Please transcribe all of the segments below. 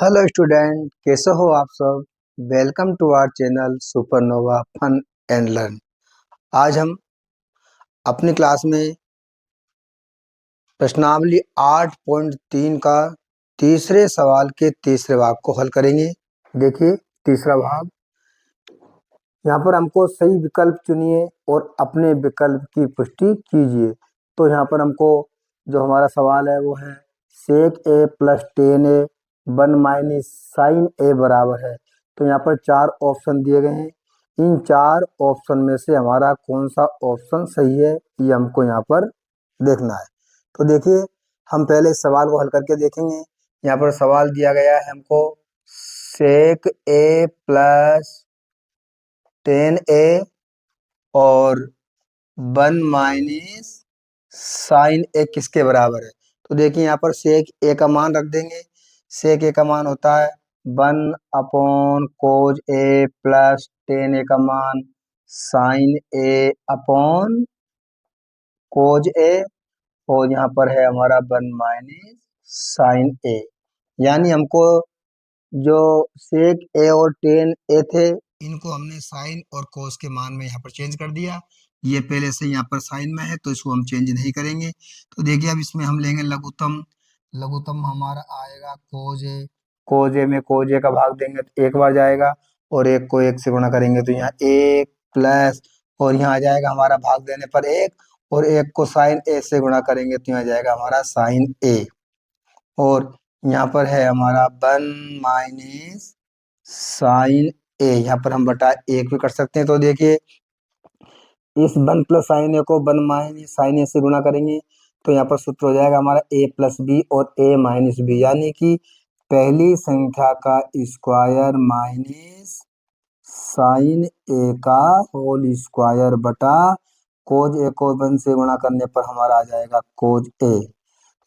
Hello student, कैसे हो आप सब। Welcome to our channel supernova fun and learn. आज हम अपनी क्लास में प्रश्नावली 8.3 का तीसरे सवाल के तीसरे भाग को हल करेंगे। देखिए तीसरा भाग, यहाँ पर हमको सही विकल्प चुनिए और अपने विकल्प की पुष्टि कीजिए। तो यहाँ पर हमको जो हमारा सवाल है वो है सेक ए प्लस टेन ए 1 माइनस साइन ए बराबर है। तो यहाँ पर 4 ऑप्शन दिए गए हैं। इन 4 ऑप्शन में से हमारा कौन सा ऑप्शन सही है ये हमको यहाँ पर देखना है। तो देखिए हम पहले इस सवाल को हल करके देखेंगे। यहाँ पर सवाल दिया गया है हमको सेक ए प्लस 10a और 1 माइनस साइन ए किसके बराबर है। तो देखिए यहाँ पर सेक ए का मान रख देंगे। सेक ए का मान होता है 1/कोज ए प्लस 10a का मान साइन ए अपॉन कोज ए, और यहाँ पर है हमारा 1 माइनस साइन ए। यानी हमको जो सेक ए और टेन ए थे इनको हमने साइन और कोस के मान में यहाँ पर चेंज कर दिया। ये पहले से यहाँ पर साइन में है तो इसको हम चेंज नहीं करेंगे। तो देखिए अब इसमें हम लेंगे लघुत्तम। लघुत्तम हमारा आएगा कोज ए। कोज ए में कोज ए का भाग देंगे तो एक बार जाएगा, और एक को एक से गुणा करेंगे तो यहाँ एक प्लस, और यहाँ आ जाएगा हमारा भाग देने पर एक, और एक को साइन ए से गुणा करेंगे तो यहाँ जाएगा हमारा साइन ए। और यहाँ पर है हमारा 1 माइनस साइन ए, यहाँ पर हम बटा एक भी कर सकते हैं। तो देखिए इस 1 प्लस साइन ए को 1 माइनस साइन ए से गुणा करेंगे तो यहाँ पर सूत्र हो जाएगा हमारा ए प्लस बी और ए माइनस बी, यानी कि पहली संख्या का स्क्वायर माइनस साइन ए का होल स्क्वायर बटा कोज ए को 1 से गुणा करने पर हमारा आ जाएगा कोज ए।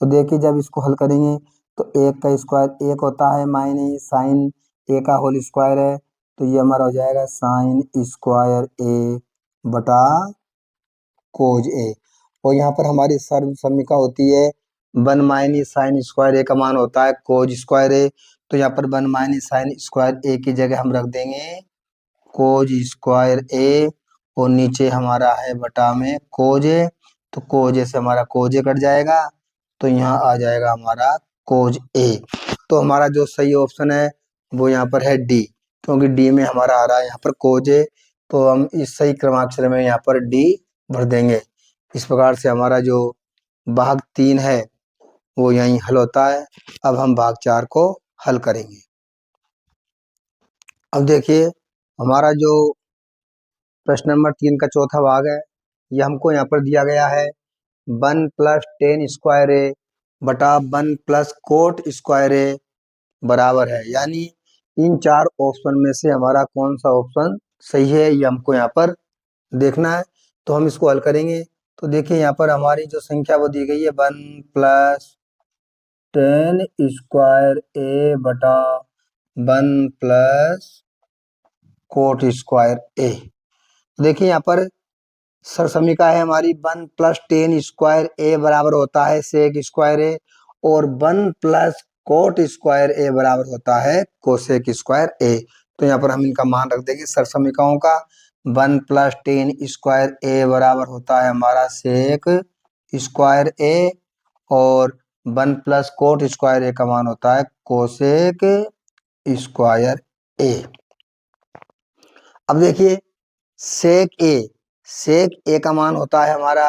तो देखिए जब इसको हल करेंगे तो एक का स्क्वायर एक होता है माइनस साइन ए का होल स्क्वायर है, तो ये हमारा हो जाएगा साइन स्क्वायर ए बटा कोज ए। और यहाँ पर हमारी सर्व समीकरण होती है 1 माइनस साइन स्क्वायर ए का मान होता है कोज स्क्वायर ए। तो यहाँ पर 1 माइनस साइन स्क्वायर ए की जगह हम रख देंगे कोज स्क्वायर ए, और नीचे हमारा है बटा में कोज ए। तो कोज ए से हमारा कोज ए कट जाएगा, तो यहाँ आ जाएगा हमारा कोज ए। तो हमारा जो सही ऑप्शन है वो यहाँ पर है डी, क्योंकि डी में हमारा आ रहा है यहाँ पर कोज ए। तो हम इस सही क्रमाक्षर में यहाँ पर डी भर देंगे। इस प्रकार से हमारा जो भाग 3 है वो यहीं हल होता है। अब हम भाग 4 को हल करेंगे। अब देखिए हमारा जो प्रश्न नंबर 3 का चौथा भाग है, ये हमको यहाँ पर दिया गया है 1 प्लस 10 स्क्वायर ए बटा 1 प्लस कोट स्क्वायर ए बराबर है। यानी इन 4 ऑप्शन में से हमारा कौन सा ऑप्शन सही है ये हमको यहाँ पर देखना है। तो हम इसको हल करेंगे। तो देखिए यहाँ पर हमारी जो संख्या वो दी गई है 1 प्लस 10 स्क्वायर ए बटा 1 प्लस कोट स्क्वायर ए। देखिए यहाँ पर सर समीकरण है हमारी 1 प्लस 10 स्क्वायर ए बराबर होता है सेक स्क्वायर ए, और 1 प्लस कोट स्क्वायर ए बराबर होता है कोसेक स्क्वायर ए। तो यहाँ पर हम इनका मान रख देंगे सर समीकरणों का। 1 प्लस 10 स्क्वायर ए बराबर होता है हमारा सेक स्क्वायर ए, और 1 प्लस कोट स्क्वायर ए का मान होता है कोसेक स्क्वायर ए। अब देखिए सेक ए का मान होता है हमारा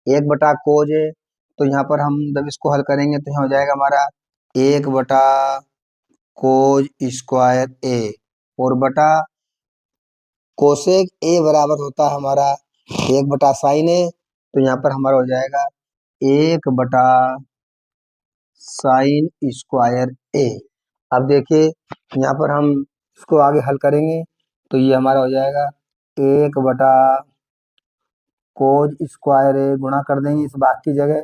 1 बटा कोज ए। तो यहाँ पर हम जब इसको हल करेंगे तो यहाँ हो जाएगा हमारा 1 बटा कोज स्क्वायर ए, और बटा कोसेक ए बराबर होता है हमारा 1 बटा साइन ए। तो यहाँ पर हमारा हो जाएगा 1 बटा साइन स्क्वायर ए। अब देखिए यहाँ पर हम इसको आगे हल करेंगे तो ये हमारा हो जाएगा 1 बटा कोज स्क्वायर ए, गुणा कर देंगे इस बात की जगह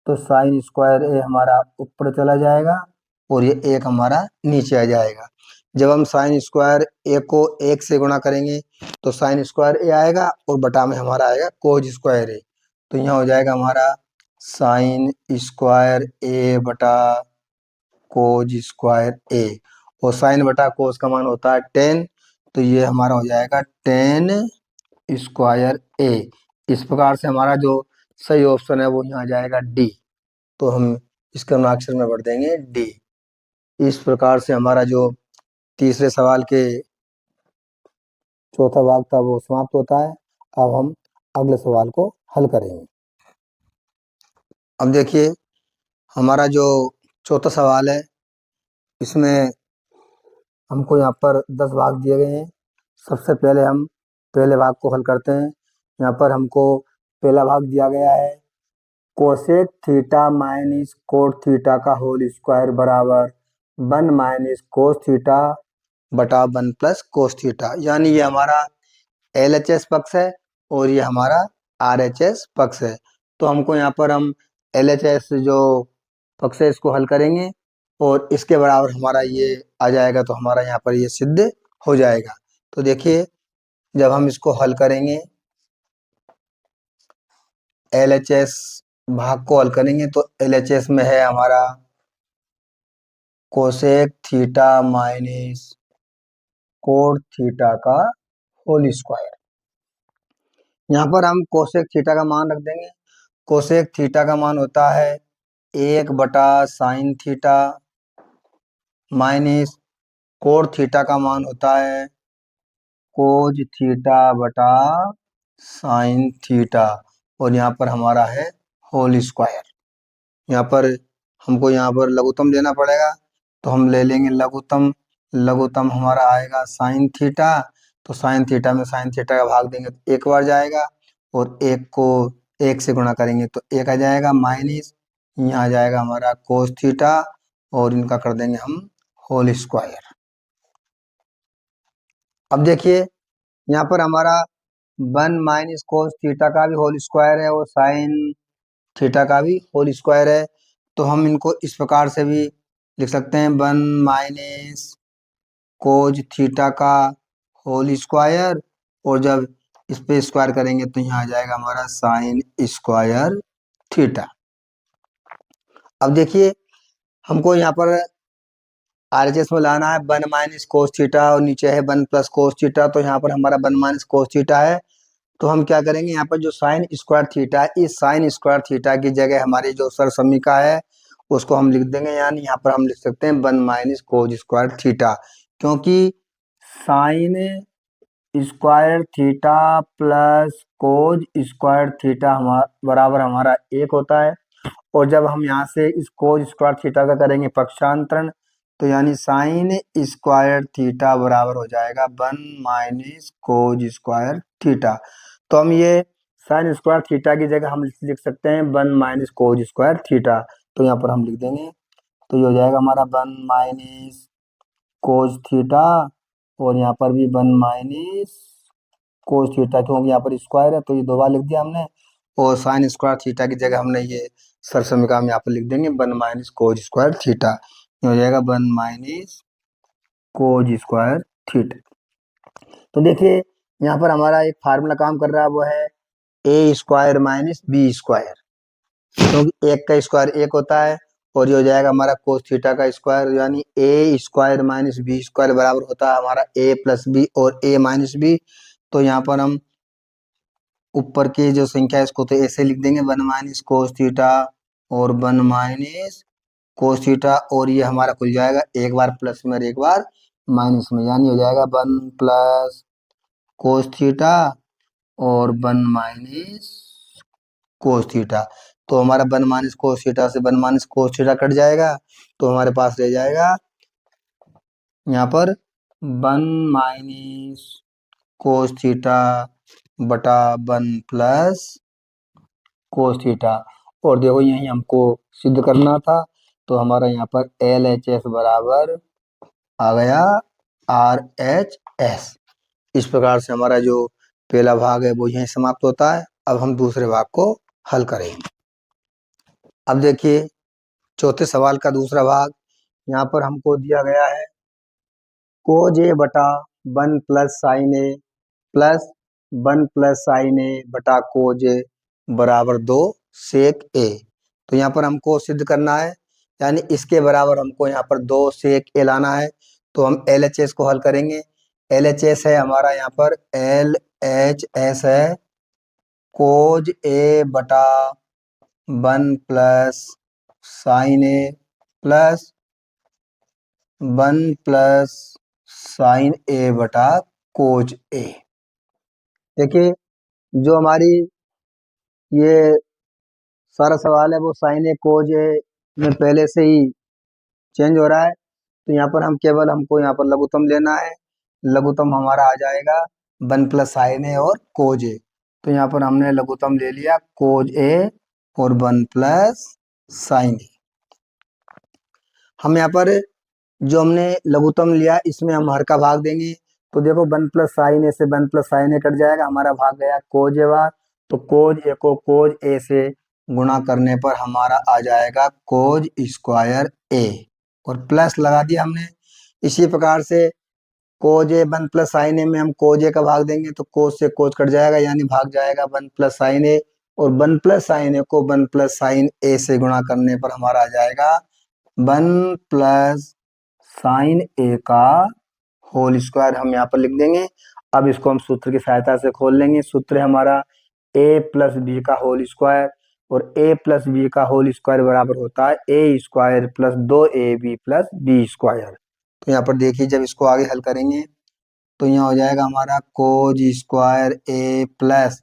तो साइन स्क्वायर ए हमारा ऊपर चला जाएगा, और ये एक हमारा नीचे आ जाएगा। जब हम साइन स्क्वायर ए को 1 से गुणा करेंगे तो साइन स्क्वायर ए आएगा, और बटा में हमारा आएगा कोज स्क्वायर ए। तो यहाँ हो जाएगा हमारा साइन स्क्वायर ए बटा कोज स्क्वायर ए, और साइन बटा कोस का मान होता है 10, तो ये हमारा हो जाएगा 10 स्क्वायर ए। इस प्रकार से हमारा जो सही ऑप्शन है वो यहाँ आ जाएगा डी, तो हम इसका अक्षर में भर देंगे डी। इस प्रकार से हमारा जो तीसरे सवाल के चौथा भाग था वो समाप्त होता है। अब हम अगले सवाल को हल करेंगे। अब देखिए हमारा जो चौथा सवाल है इसमें हमको यहाँ पर 10 भाग दिए गए हैं। सबसे पहले हम पहले भाग को हल करते हैं। यहाँ पर हमको पहला भाग दिया गया है cosec theta minus cot theta का होल स्क्वायर बराबर 1 माइनस कोस थीटा बटा 1 प्लस कोस थीटा, यानी ये हमारा LHS पक्ष है और ये हमारा RHS पक्ष है। तो हमको यहाँ पर हम LHS जो पक्ष है इसको हल करेंगे और इसके बराबर हमारा ये आ जाएगा, तो हमारा यहाँ पर ये सिद्ध हो जाएगा। तो देखिए जब हम इसको हल करेंगे LHS भाग को हल करेंगे तो LHS में है हमारा cosec theta minus cot theta का होल स्क्वायर। यहाँ पर हम कोसेक थीटा का मान रख देंगे। कोसेक थीटा का मान होता है 1 बटा sine theta minus cot theta का मान होता है कोज थीटा बटा साइन थीटा, और यहाँ पर हमारा है होल स्क्वायर। यहाँ पर हमको यहाँ पर लघुत्तम लेना पड़ेगा, तो हम ले लेंगे लघुत्तम। लघुत्तम हमारा आएगा साइन थीटा, तो साइन थीटा में साइन थीटा का भाग देंगे तो एक बार जाएगा, और एक को एक से गुणा करेंगे तो एक आ जाएगा माइनस, यहाँ आ जाएगा हमारा कोस थीटा, और इनका कर देंगे हम होल स्क्वायर। अब देखिए यहाँ पर हमारा 1 माइनस कोस थीटा का भी होल स्क्वायर है और साइन थीटा का भी होल स्क्वायर है, तो हम इनको इस प्रकार से भी लिख सकते हैं 1 माइनस कोज थीटा का होल स्क्वायर, और जब इस पे स्क्वायर करेंगे तो यहाँ आ जाएगा हमारा साइन स्क्वायर थीटा। अब देखिए हमको यहाँ पर RHS में लाना है 1 माइनस कोस थीटा और नीचे है 1 प्लस कोस थीटा, तो यहाँ पर हमारा 1 माइनस कोस थीटा है, तो हम क्या करेंगे यहाँ पर जो साइन स्क्वायर थीटा है इस साइन स्क्वायर थीटा की जगह हमारी जो सरसमीका है उसको हम लिख देंगे, यानी यहाँ पर हम लिख सकते हैं 1 माइनस कोज स्क्वायर थीटा, क्योंकि sign square theta plus cos square theta बराबर हमारा 1 होता है, और जब हम यहाँ से इस कोज स्क्वायर थीटा का करेंगे पक्षांतरण तो यानी साइन स्क्वायर थीटा बराबर हो जाएगा 1 माइनस कोज स्क्वायर थीटा। तो हम ये साइन स्क्वायर थीटा की जगह हम लिख सकते हैं 1 माइनस कोज स्क्वायर थीटा, तो यहाँ पर हम लिख देंगे, तो ये हो जाएगा हमारा 1 माइनस कोज थीटा, और यहाँ पर भी 1 माइनस कोज थीटा, क्योंकि यहाँ पर स्क्वायर है तो ये दो बार लिख दिया हमने, और साइन स्क्वायर थीटा की जगह हमने ये सरसमीका में यहाँ पर लिख देंगे 1 माइनस कोज स्क्वायर थीटा, ये हो जाएगा 1 माइनस कोज स्क्वायर थीटा। तो देखिए यहाँ पर हमारा एक फार्मूला काम कर रहा है, वो है a square minus B square, क्योंकि एक का स्क्वायर एक होता है, और ये हो जाएगा हमारा कोस थीटा का स्क्वायर, यानी ए स्क्वायर माइनस बी स्क्वायर बराबर होता है हमारा ए प्लस बी और ए माइनस बी। तो यहाँ पर हम ऊपर की जो संख्या है इसको तो ऐसे लिख देंगे 1 माइनस कोस थीटा और 1 माइनस कोस थीटा, और ये हमारा खुल जाएगा एक बार प्लस में और एक बार माइनस में, यानी हो जाएगा 1 प्लस कोस थीटा और 1 माइनस कोस थीटा। तो हमारा 1 माइनस कोस थीटा से 1 माइनस कोस थीटा कट जाएगा, तो हमारे पास रह जाएगा यहाँ पर 1 माइनस कोस थीटा बटा 1 प्लस कोस थीटा, और देखो यही हमको सिद्ध करना था, तो हमारा यहाँ पर LHS बराबर आ गया RHS। इस प्रकार से हमारा जो पहला भाग है वो यहीं समाप्त होता है। अब हम दूसरे भाग को हल करेंगे। अब देखिए चौथे सवाल का दूसरा भाग, यहाँ पर हमको दिया गया है कोज ए बटा 1 प्लस साइन ए प्लस 1 प्लस साइन ए बटा कोज ए बराबर 2 सेक ए। तो यहाँ पर हमको सिद्ध करना है, यानी इसके बराबर हमको यहाँ पर 2 सेक ए लाना है। तो हम LHS को हल करेंगे। LHS है हमारा यहाँ पर LHS है कोज ए बटा 1 प्लस साइन ए प्लस 1 प्लस साइन ए बटा कोज ए। देखिए जो हमारी ये सारा सवाल है वो साइन ए कोज ए में पहले से ही चेंज हो रहा है। तो यहाँ पर हम केवल हमको यहाँ पर लघुत्तम लेना है। लघुत्तम हमारा आ जाएगा 1 प्लस साइन ए और कोज ए। तो यहाँ पर हमने लघुत्तम ले लिया कोज ए और 1 प्लस साइन ए। हम यहाँ पर जो हमने लघुत्तम लिया इसमें हम हर का भाग देंगे। तो देखो 1 प्लस साइन ए से 1 प्लस साइन ए कट जाएगा, हमारा भाग गया कोज ए बार। तो कोज ए को कोज ए से गुणा करने पर हमारा आ जाएगा कोज स्क्वायर ए और प्लस लगा दिया हमने। इसी प्रकार से कोज ए 1 प्लस साइन ए में हम कोज ए का भाग देंगे तो कोज से कोज कट जाएगा, यानी भाग जाएगा 1 प्लस साइन ए। और 1 प्लस साइन ए को 1 प्लस साइन ए से गुणा करने पर हमारा आ जाएगा 1 प्लस साइन ए का होल स्क्वायर। हम यहाँ पर लिख देंगे। अब इसको हम सूत्र की सहायता से खोल लेंगे। सूत्र है हमारा ए प्लस बी का होल स्क्वायर, और ए प्लस बी का होल स्क्वायर बराबर होता है a square plus 2ab plus b square. तो यहाँ पर देखिए जब इसको आगे हल करेंगे तो यहाँ हो जाएगा हमारा कोज स्क्वायर ए प्लस,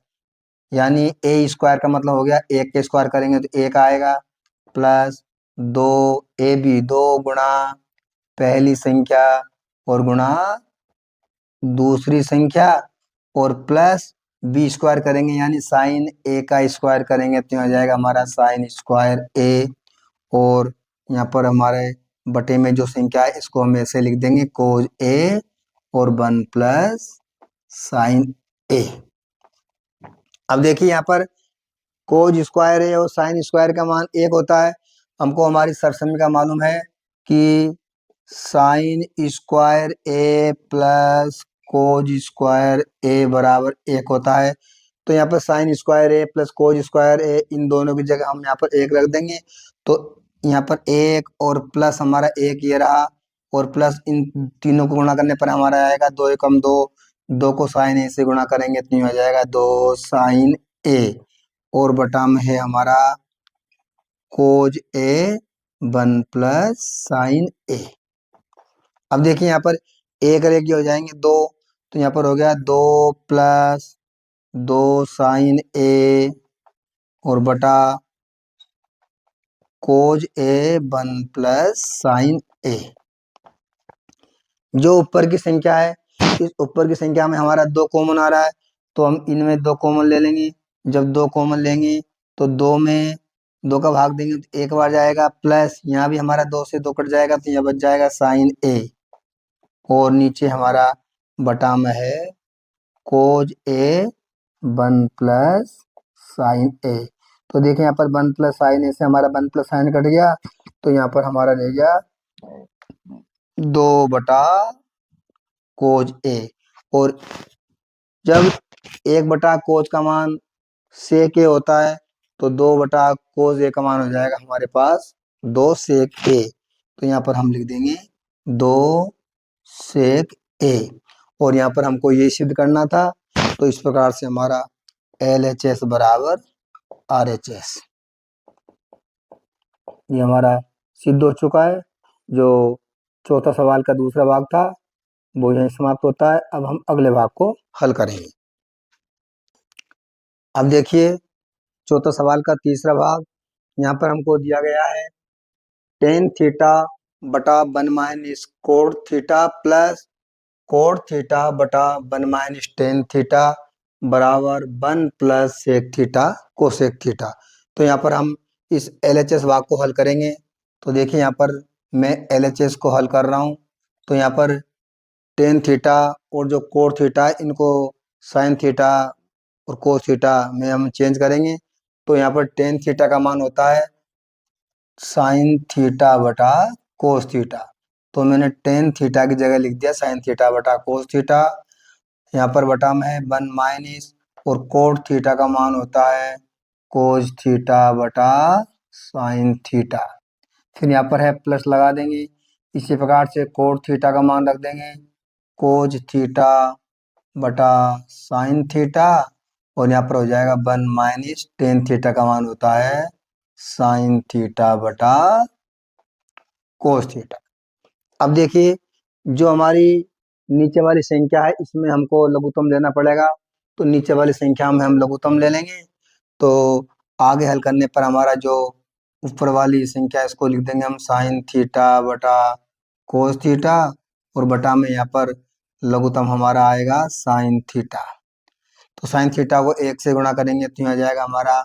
यानी ए स्क्वायर का मतलब हो गया एक के स्क्वायर करेंगे तो एक आएगा, प्लस 2ab 2 गुणा पहली संख्या और गुणा दूसरी संख्या और प्लस बी स्क्वायर करेंगे, यानी साइन ए का स्क्वायर करेंगे तो यहाँ जाएगा हमारा साइन स्क्वायर ए। और यहाँ पर हमारे बटे में जो संख्या है इसको हम ऐसे लिख देंगे कोज ए और 1 प्लस साइन ए। अब देखिए यहाँ पर कोज स्क्वायर ए और साइन स्क्वायर का मान 1 होता है। हमको हमारी सरसमी मालूम है कि साइन स्क्वायर ए प्लस कोज स्क्वायर ए बराबर 1 होता है। तो यहाँ पर साइन स्क्वायर ए प्लस कोज स्क्वायर ए इन दोनों की जगह हम यहाँ पर 1 रख देंगे। तो यहाँ पर 1 और प्लस हमारा 1 ये रहा, और प्लस इन तीनों को गुणा करने पर हमारा आएगा 2 एकम 2, 2 को साइन ए से गुणा करेंगे तो हो जाएगा 2 साइन ए, और बटा में है हमारा कोज ए 1 प्लस साइन ए। अब देखिए यहाँ पर एक और एक हो जाएंगे 2, तो यहाँ पर हो गया 2 प्लस 2 साइन ए और बटा कोज ए 1 प्लस साइन ए। जो ऊपर की संख्या है इस ऊपर की संख्या में हमारा 2 कॉमन आ रहा है, तो हम इनमें 2 कॉमन ले लेंगे। जब 2 कॉमन लेंगे तो 2 में 2 का भाग देंगे तो 1 बार जाएगा, प्लस यहाँ भी हमारा 2 से 2 कट जाएगा तो यहाँ बच जाएगा साइन ए, और नीचे हमारा बटा में है कोज ए 1 प्लस साइन ए। तो देखिए यहाँ पर 1 प्लस साइन ए से हमारा 1 प्लस साइन कट गया, तो यहाँ पर हमारा रह गया 2 बटा कोज ए। और जब 1 बटा कोज का मान सेक ए होता है तो 2 बटा कोज ए का मान हो जाएगा हमारे पास 2 सेक ए। तो यहाँ पर हम लिख देंगे 2 सेक ए, और यहाँ पर हमको ये सिद्ध करना था। तो इस प्रकार से हमारा LHS बराबर RHS ये हमारा सिद्ध हो चुका है। जो चौथा सवाल का दूसरा भाग था वो यहीं समाप्त होता है। अब हम अगले भाग को हल करेंगे। अब देखिए चौथा सवाल का तीसरा भाग, यहाँ पर हमको दिया गया है टेन थीटा बटा 1 minus cot theta plus cot theta बटा 1 माइनस टेन थीटा बराबर 1 plus sec theta cosec theta. तो यहाँ पर हम इस LHS भाग को हल करेंगे। तो देखिए यहाँ पर मैं LHS को हल कर रहा हूँ। तो यहाँ पर टेन थीटा और जो कोड थीटा है इनको साइन थीटा और कोस थीटा में हम चेंज करेंगे। तो यहाँ पर टेन थीटा का मान होता है साइन थीटा बटा कोस थीटा, तो मैंने टेन थीटा की जगह लिख दिया साइन थीटा बटा कोस थीटा। यहाँ पर बटा में है 1 माइनस, और कोट थीटा का मान होता है कोस थीटा बटा साइन थीटा। फिर यहाँ पर है प्लस लगा देंगे। इसी प्रकार से कोट थीटा का मान रख देंगे, कोज थीटा बटा साइन थीटा, और यहाँ पर हो जाएगा 1 माइनस टेन थीटा का मान होता है साइन थीटा बटा कोस थीटा। अब देखिए, जो हमारी नीचे वाली संख्या है इसमें हमको लघुत्तम लेना पड़ेगा, तो नीचे वाली संख्या में हम लघुत्तम ले लेंगे। तो आगे हल करने पर हमारा जो ऊपर वाली संख्या है इसको लिख देंगे हम साइन थीटा बटा कोस थीटा, और बटा में यहाँ पर लघुत्तम हमारा आएगा साइन थीटा। तो साइन थीटा को 1 से गुणा करेंगे तो यहाँ आ जाएगा हमारा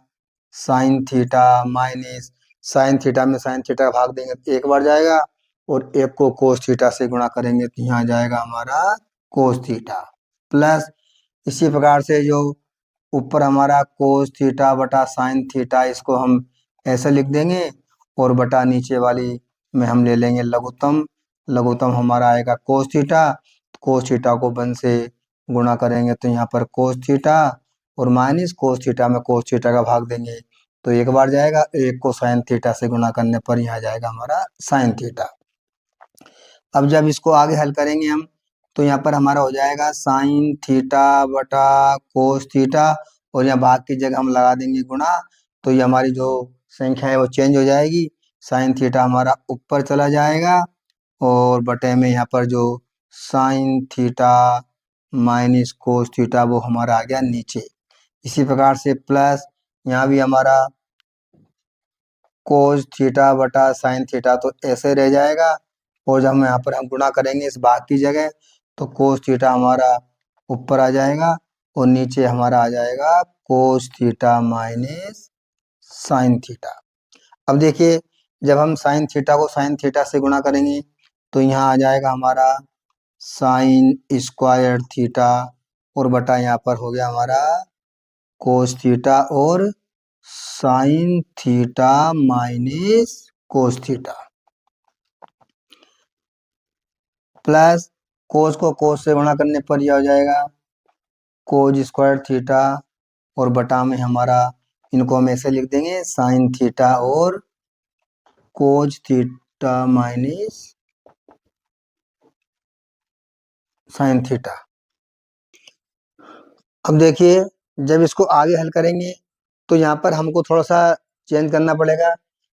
sine theta minus sine theta में साइन थीटा भाग देंगे तो 1 बार जाएगा, और 1 को कोस थीटा से गुणा करेंगे तो यहाँ आ जाएगा हमारा कोस थीटा, प्लस इसी प्रकार से जो ऊपर हमारा कोस थीटा बटा साइन थीटा इसको हम ऐसे लिख देंगे, और बटा नीचे वाली में हम ले लेंगे लघुत्तम। लघुत्तम हमारा आएगा कोस थीटा को 1 से गुणा करेंगे तो यहाँ पर कोस थीटा, और माइनस कोस थीटा में कोस थीटा का भाग देंगे तो 1 बार जाएगा, 1 को साइन थीटा से गुणा करने पर यहाँ जाएगा हमारा साइन थीटा। अब जब इसको आगे हल करेंगे हम तो यहाँ पर हमारा हो जाएगा साइन थीटा बटा कोस थीटा, और यहाँ भाग की जगह हम लगा देंगे गुणा, तो ये हमारी जो संख्या है वो चेंज हो जाएगी। साइन थीटा हमारा ऊपर चला जाएगा, और बटे में यहाँ पर जो sine theta minus cos theta वो हमारा आ गया नीचे। इसी प्रकार से प्लस यहाँ भी हमारा कोस थीटा बटा साइन थीटा तो ऐसे रह जाएगा, और जब हम यहाँ पर हम गुणा करेंगे इस भाग की जगह तो कोस थीटा हमारा ऊपर आ जाएगा, और नीचे हमारा आ जाएगा cos theta minus sine theta. अब देखिए, जब हम साइन थीटा को साइन थीटा से गुणा करेंगे तो यहाँ आ जाएगा हमारा साइन स्क्वायर थीटा, और बटा यहाँ पर हो गया हमारा कोस थीटा और sine theta minus cos theta, plus cos को कोस से गुणा करने पर यह हो जाएगा कोज स्क्वायर थीटा, और बटा में हमारा इनको हम ऐसे लिख देंगे साइन थीटा और कोज थीटा माइनस साइन थीटा। अब देखिए, जब इसको आगे हल करेंगे तो यहाँ पर हमको थोड़ा सा चेंज करना पड़ेगा।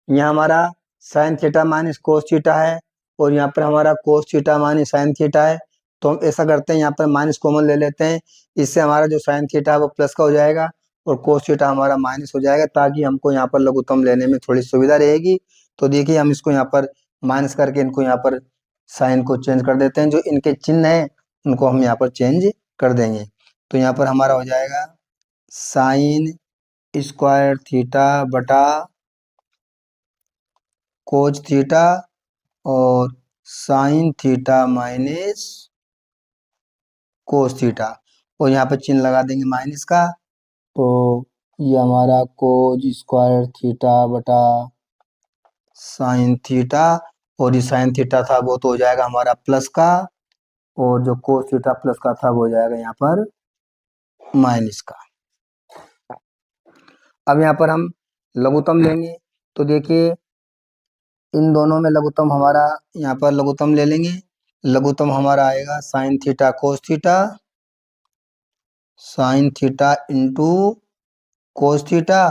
यहाँ हमारा sine theta minus cos theta है, और यहाँ पर हमारा cos theta minus sine theta है, तो हम ऐसा करते हैं यहाँ पर माइनस कॉमन ले लेते हैं। इससे हमारा जो साइन थीटा है वो प्लस का हो जाएगा, और कोस थीटा हमारा माइनस हो जाएगा, ताकि हमको यहाँ पर लघुत्तम लेने में थोड़ी सुविधा रहेगी। तो देखिए, हम इसको यहाँ पर माइनस करके इनको यहाँ पर साइन को चेंज कर देते हैं, जो इनके चिन्ह है उनको हम यहाँ पर चेंज कर देंगे। तो यहाँ पर हमारा हो जाएगा साइन स्क्वायर थीटा बटा कोज थीटा और sine theta minus cos theta, और यहाँ पे चिन्ह लगा देंगे माइनस का। तो ये हमारा कोज स्क्वायर थीटा बटा साइन थीटा, और ये साइन थीटा था वो तो हो जाएगा हमारा प्लस का, और जो कोस थीटा प्लस का था वो हो जाएगा यहाँ पर माइनस का। अब यहाँ पर हम लघुत्तम लेंगे, तो देखिए इन दोनों में लघुत्तम हमारा यहाँ पर लघुत्तम ले लेंगे। लघुत्तम हमारा आएगा sine theta cos theta, sine theta into cos theta,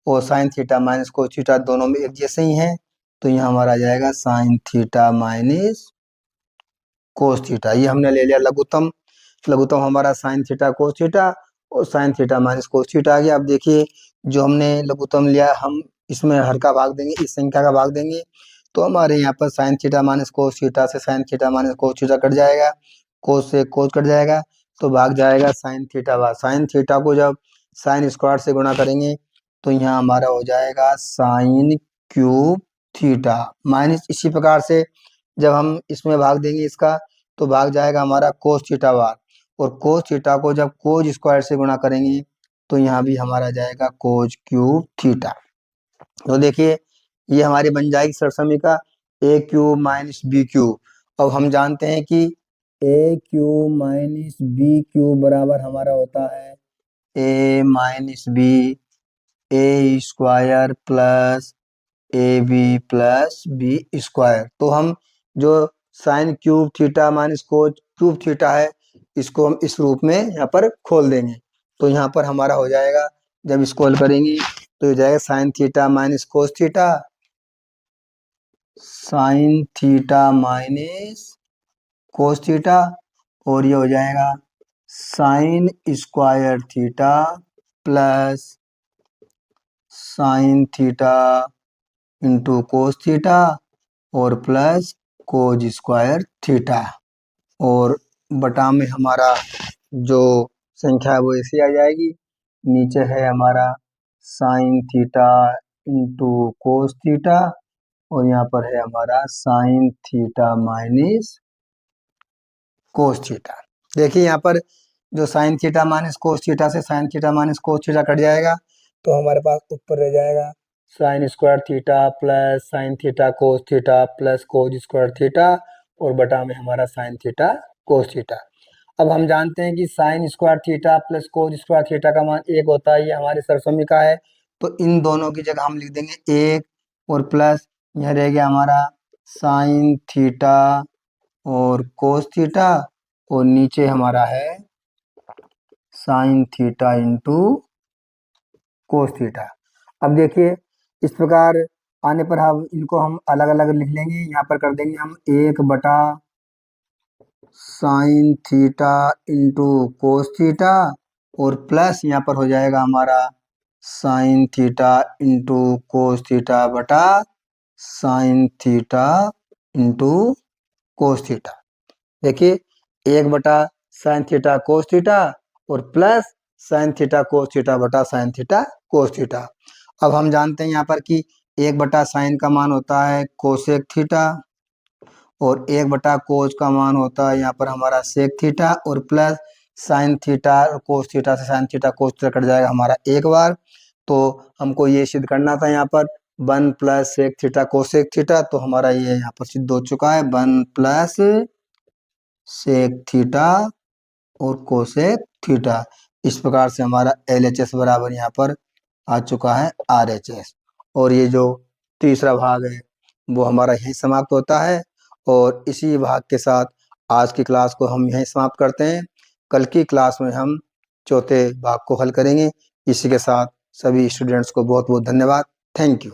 और sine theta minus cos theta दोनों में एक जैसे ही हैं, तो यहाँ हमारा आ जाएगा sine theta minus cos theta. ये हमने ले लिया लघुत्तम। लघुत्तम हमारा साइन थीटा कोस थीटा और sine theta minus cos theta आ गया। अब देखिए, जो हमने लघुत्तम लिया हम इसमें हर का भाग देंगे, इस संख्या का भाग देंगे, तो हमारे यहाँ पर sine theta minus cos theta से sine theta minus cos theta cut जाएगा, कोस से कोस कट जाएगा, तो भाग जाएगा साइन थीटा भाग साइन थीटा को जब साइन स्क्वायर से गुणा करेंगे तो यहाँ हमारा हो जाएगा साइन क्यूब थीटा माइनस। इसी प्रकार से जब हम इसमें भाग देंगे इसका तो भाग जाएगा हमारा कोस थीटा भाग, और कोस थीटा को जब कोज स्क्वायर से गुणा करेंगे तो यहाँ भी हमारा जाएगा कोज क्यूब थीटा। तो देखिए, ये हमारी बन जाएगी सरसमीका a cube minus b cube. अब हम जानते हैं कि a cube minus b cube बराबर हमारा होता है a minus b a square plus a b plus b square. तो हम जो sine cube theta minus cos cube theta है, इसको हम इस रूप में यहाँ पर खोल देंगे। तो यहाँ पर हमारा हो जाएगा, जब इसको हल करेंगे तो हो जाएगा sine theta minus cos theta, sine theta minus cos theta, और ये हो जाएगा sine square theta plus sine theta into cos theta और प्लस कोज स्क्वायर थीटा, और बटा में हमारा जो संख्या है वो ऐसी आ जाएगी। नीचे है हमारा sine theta into cos theta, और यहाँ पर है हमारा sine theta minus cos theta. देखिए यहाँ पर जो sine theta minus cos theta से sine theta minus cos theta cut जाएगा, तो हमारे पास ऊपर रह जाएगा sine square theta plus sine theta cos theta plus cos square theta, और बटा में हमारा साइन थीटा कोस थीटा। अब हम जानते हैं कि sign square theta plus cos square theta का मान 1 होता है, ये हमारी सरसमीका है। तो इन दोनों की जगह हम लिख देंगे 1 और प्लस यह रह गया हमारा साइन थीटा और कोस थीटा, और नीचे हमारा है sign theta into cos theta. अब देखिए इस प्रकार आने पर हम अलग अलग लिख लेंगे। यहाँ पर कर देंगे हम 1 बटा sine theta into cos theta, और प्लस यहाँ पर हो जाएगा हमारा sine theta into cos theta बटा sine theta into cos theta. देखिए 1 बटा साइन थीटा कोस थीटा और plus sine theta cos theta बटा साइन थीटा कोस थीटा। अब हम जानते हैं यहाँ पर कि 1 बटा साइन का मान होता है कोसेक थीटा, और 1 बटा कोस का मान होता है यहाँ पर हमारा सेक थीटा, और प्लस साइन थीटा और कोस थीटा से sine theta cos theta cut जाएगा हमारा एक बार। तो हमको ये सिद्ध करना था यहाँ पर 1 plus sec theta cosec theta, तो हमारा ये यहाँ पर सिद्ध हो चुका है 1 प्लस सेक थीटा और कोसेक थीटा। इस प्रकार से हमारा LHS बराबर यहाँ पर आ चुका है RHS। और ये जो तीसरा भाग है वो हमारा यहीं समाप्त होता है, और इसी भाग के साथ आज की क्लास को हम यहीं समाप्त करते हैं। कल की क्लास में हम चौथे भाग को हल करेंगे। इसी के साथ सभी स्टूडेंट्स को बहुत बहुत धन्यवाद। Thank you.